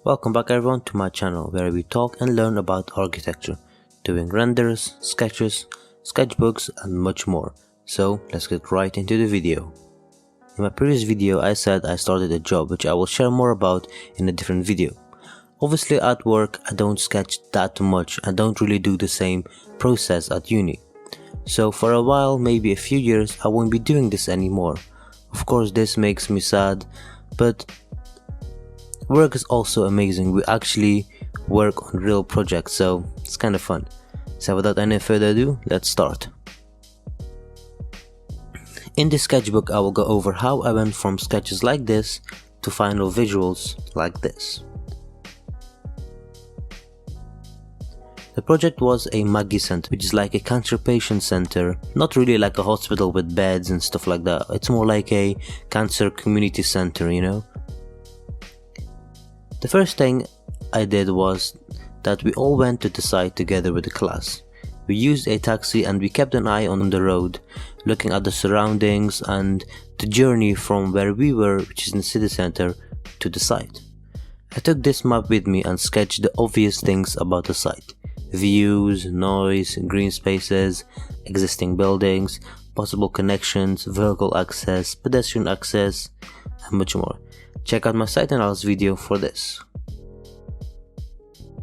Welcome back everyone to my channel where we talk and learn about architecture, doing renders, sketches, sketchbooks and much more. So let's get right into the video. In my previous video I said I started a job which I will share more about in a different video. Obviously at work I don't sketch that much and don't really do the same process at uni. So for a while, maybe a few years, I won't be doing this anymore. Of course this makes me sad, but work is also amazing. We actually work on real projects, so it's kind of fun. So without any further ado, let's start. In this sketchbook I will go over how I went from sketches like this to final visuals like this. The project was a Maggie Center, which is like a cancer patient center, not really like a hospital with beds and stuff like that. It's more like a cancer community center, you know. The first thing I did was that we all went to the site together with the class. We used a taxi and we kept an eye on the road, looking at the surroundings and the journey from where we were, which is in the city center, to the site. I took this map with me and sketched the obvious things about the site. Views, noise, green spaces, existing buildings, possible connections, vehicle access, pedestrian access, and much more. Check out my site analysis video for this.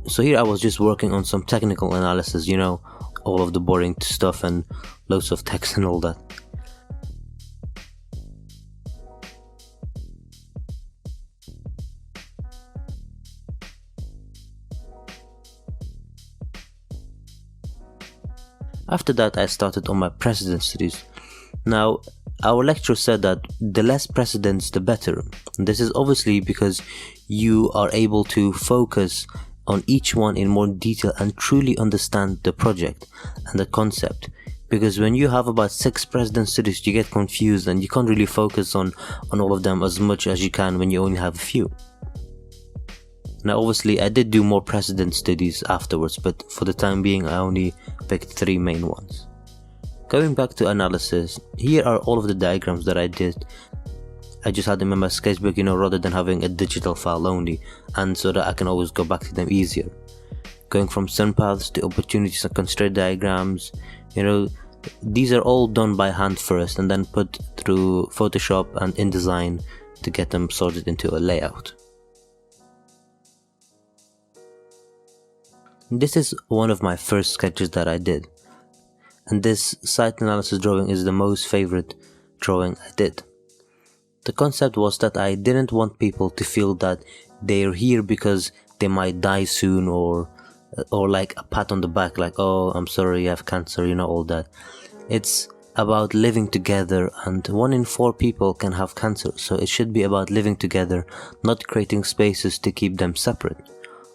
So here I was just working on some technical analysis, you know, all of the boring stuff and loads of text and all that. After that I started on my precedent studies. Now our lecturer said that the less precedents the better. This is obviously because you are able to focus on each one in more detail and truly understand the project and the concept. Because when you have about 6 precedent studies you get confused and you can't really focus on all of them as much as you can when you only have a few. Now obviously I did do more precedent studies afterwards, but for the time being I only picked 3 main ones. Going back to analysis, here are all of the diagrams that I did. I just had them in my sketchbook, you know, rather than having a digital file only, and so that I can always go back to them easier. Going from sun paths to opportunities and constraint diagrams, you know, these are all done by hand first and then put through Photoshop and InDesign to get them sorted into a layout. This is one of my first sketches that I did, and this site analysis drawing is the most favorite drawing I did. The concept was that I didn't want people to feel that they're here because they might die soon or like a pat on the back, like, oh, I'm sorry you have cancer, you know, all that. It's about living together, and 1 in 4 people can have cancer, so it should be about living together, not creating spaces to keep them separate.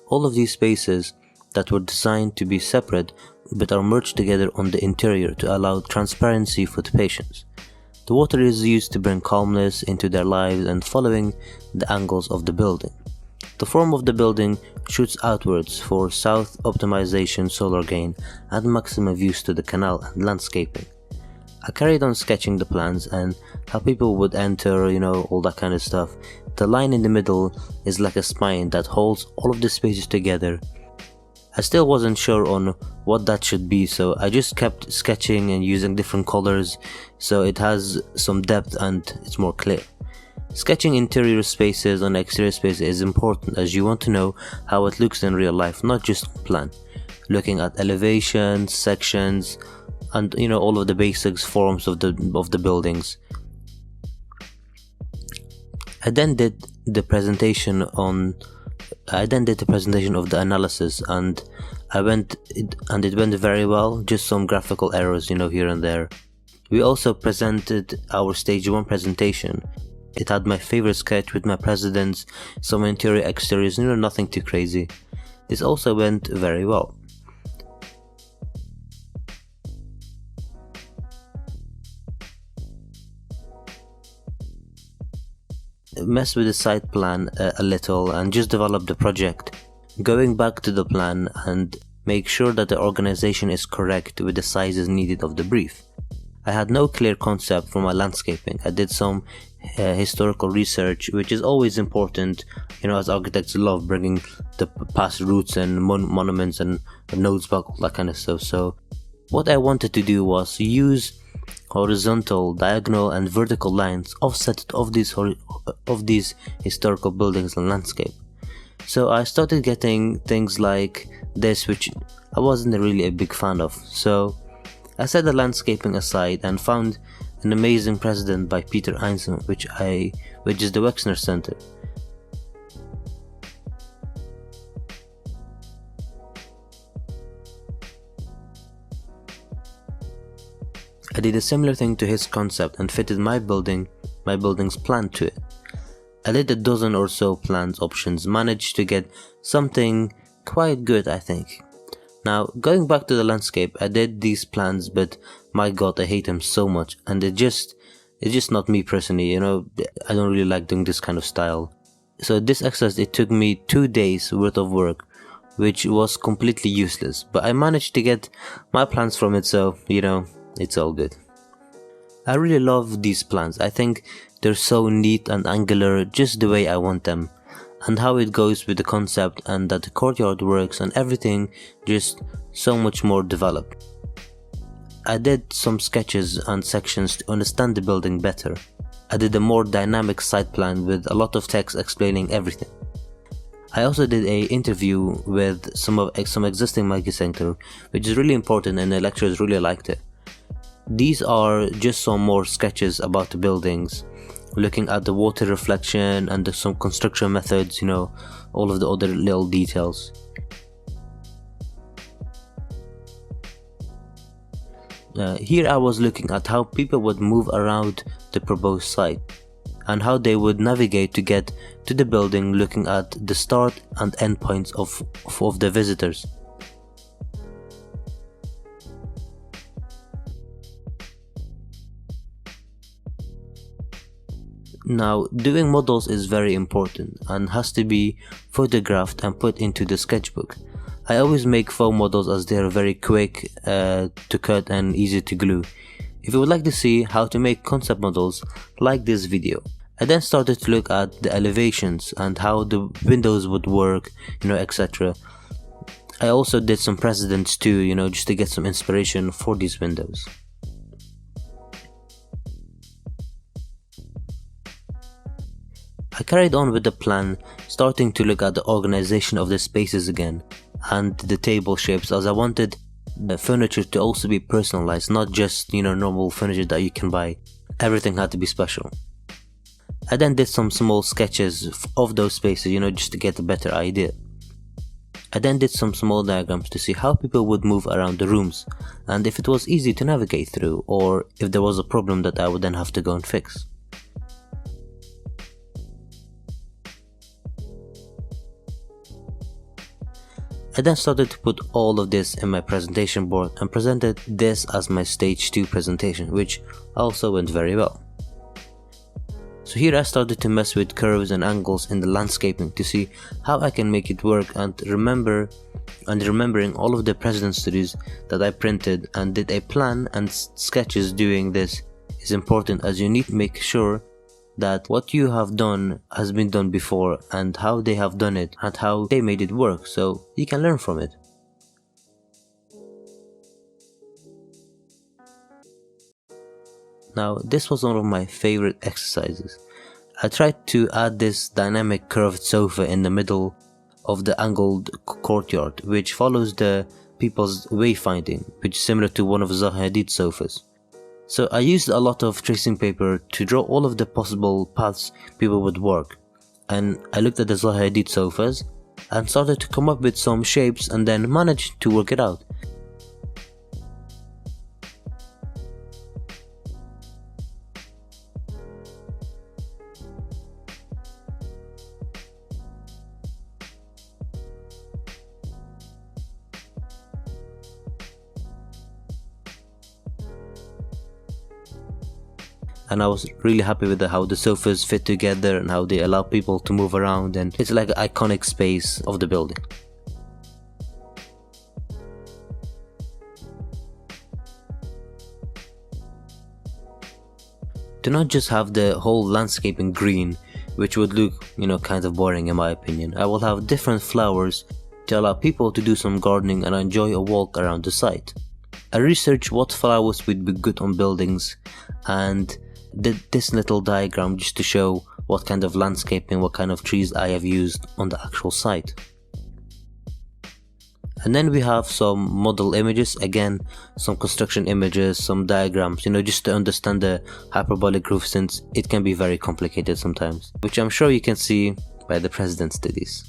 All of these spaces that were designed to be separate but are merged together on the interior to allow transparency for the patients. The water is used to bring calmness into their lives and following the angles of the building. The form of the building shoots outwards for south optimization, solar gain and maximum views to the canal and landscaping. I carried on sketching the plans and how people would enter, you know, all that kind of stuff. The line in the middle is like a spine that holds all of the spaces together. I still wasn't sure on what that should be, so I just kept sketching and using different colors so it has some depth and it's more clear. Sketching interior spaces on exterior spaces is important as you want to know how it looks in real life, not just on plan. Looking at elevations, sections, and you know, all of the basics forms of the buildings. I then did the presentation of the analysis and it went very well, just some graphical errors, you know, here and there. We also presented our stage 1 presentation. It had my favorite sketch with my precedents, some interior exteriors, you know, nothing too crazy. This also went very well. Mess with the site plan a little and just develop the project. Going back to the plan and make sure that the organization is correct with the sizes needed of the brief. I had no clear concept for my landscaping. I did some historical research, which is always important. As architects love bringing the past roots and monuments and notes back, all that kind of stuff. So what I wanted to do was use horizontal, diagonal and vertical lines offset of these historical buildings and landscape. So I started getting things like this, which I wasn't really a big fan of. So I set the landscaping aside and found an amazing Precedent by Peter Einstein, which is the Wexner Center. I did a similar thing to his concept and fitted my building's plan to it. I did a dozen or so plans options, managed to get something quite good, I think. Now, going back to the landscape, I did these plans, but my god, I hate them so much, and it's just not me personally, I don't really like doing this kind of style. So this exercise, it took me 2 days worth of work, which was completely useless, but I managed to get my plans from it, so, it's all good. I really love these plans. I think they're so neat and angular, just the way I want them, and how it goes with the concept, and that the courtyard works and everything just so much more developed. I did some sketches and sections to understand the building better. I did a more dynamic site plan with a lot of text explaining everything. I also did a interview with some existing Mikey Center, which is really important and the lecturers really liked it. These are just some more sketches about the buildings, looking at the water reflection and some construction methods, all of the other little details. Here I was looking at how people would move around the proposed site and how they would navigate to get to the building, looking at the start and end points of the visitors. Now, doing models is very important and has to be photographed and put into the sketchbook. I always make foam models as they are very quick to cut and easy to glue. If you would like to see how to make concept models, like this video. I then started to look at the elevations and how the windows would work, etc. I also did some precedents too, just to get some inspiration for these windows. I carried on with the plan, starting to look at the organization of the spaces again, and the table shapes, as I wanted the furniture to also be personalized, not just, normal furniture that you can buy. Everything had to be special. I then did some small sketches of those spaces, just to get a better idea. I then did some small diagrams to see how people would move around the rooms, and if it was easy to navigate through, or if there was a problem that I would then have to go and fix. I then started to put all of this in my presentation board and presented this as my stage 2 presentation, which also went very well. So here I started to mess with curves and angles in the landscaping to see how I can make it work, and remembering all of the Precedent studies that I printed and did a plan and sketches doing this is important, as you need to make sure that what you have done has been done before and how they have done it and how they made it work, so you can learn from it. Now, this was one of my favorite exercises. I tried to add this dynamic curved sofa in the middle of the angled courtyard, which follows the people's wayfinding, which is similar to one of Zaha Hadid's sofas. So I used a lot of tracing paper to draw all of the possible paths people would walk, and I looked at the Zaha Hadid sofas and started to come up with some shapes and then managed to work it out. And I was really happy with how the sofas fit together and how they allow people to move around, and it's like an iconic space of the building. to not just have the whole landscape in green, which would look, kind of boring in my opinion. I will have different flowers to allow people to do some gardening and enjoy a walk around the site. I researched what flowers would be good on buildings and did this little diagram just to show what kind of landscaping, what kind of trees I have used on the actual site. And then we have some model images, again some construction images, some diagrams, just to understand the hyperbolic roof, since it can be very complicated sometimes, which I'm sure you can see by the Precedent studies.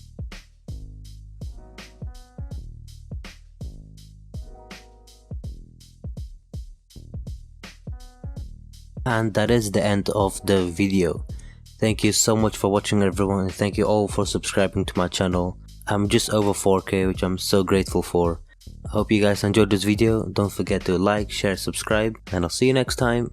And that is the end of the video. Thank you so much for watching, everyone, and thank you all for subscribing to my channel. I'm just over 4K, which I'm so grateful for. I hope you guys enjoyed this video. Don't forget to like, share, subscribe, and I'll see you next time.